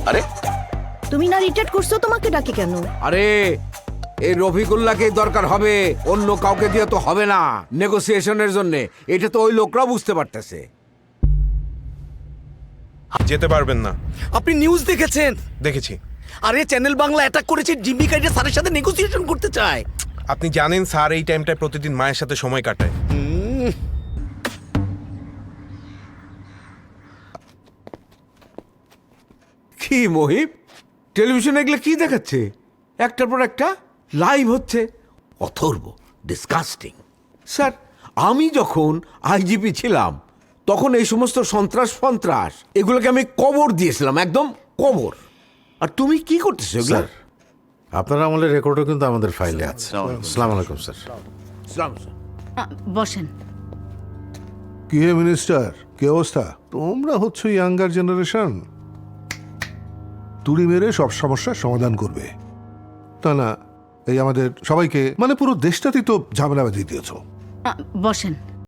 আরে তুমি না রিটায়ার করছো, তোমাকে ডাকে কেন? আরে এই রফিকুল্লাহকে দরকার হবে, অন্য কাউকে দিয়ে তো হবে না নেগোসিয়েশনের জন্য। এটা তো ওই লোকরা বুঝতে পারতেছে। যেতে পারবেন না। আপনি নিউজ দেখেছেন? দেখেছি। আরে চ্যানেল বাংলা অ্যাটাক করেছে, জিম্মি কাইটা স্যারের সাথে নেগোসিয়েশন করতে চায়। আপনি জানেন স্যার এই টাইমটায় প্রতিদিন মায়ের সাথে সময় কাটায়। কি মহিব, টেলিভিশনে এগুলো কি দেখাচ্ছে? একটার পর একটা লাইভ হচ্ছে। অথর্ব, ডিসকাস্টিং। স্যার, আমি যখন আইজিপি ছিলাম তখন এই সমস্ত সন্ত্রাস এগুলোকে আমি কবর দিয়েছিলাম, একদম কবর। আর তুমি কি করতেছো এগুলো? স্যার, আপনার আমলের রেকর্ডও কিন্তু আমাদের ফাইলে আছে। আসসালামু আলাইকুম স্যার। ইসলাম স্যার। বসেন। কি হে মিনিস্টার, কি অবস্থা? তোমরা হচ্ছে ইয়াঙ্গার জেনারেশন, তুড়ি মেরে সব সমস্যার সমাধান করবে, তা না এই আমাদের সবাইকে মানে পুরো দেশটাতেই তো ঝামেলা বাঁধিয়ে দিয়েছ। বসেন।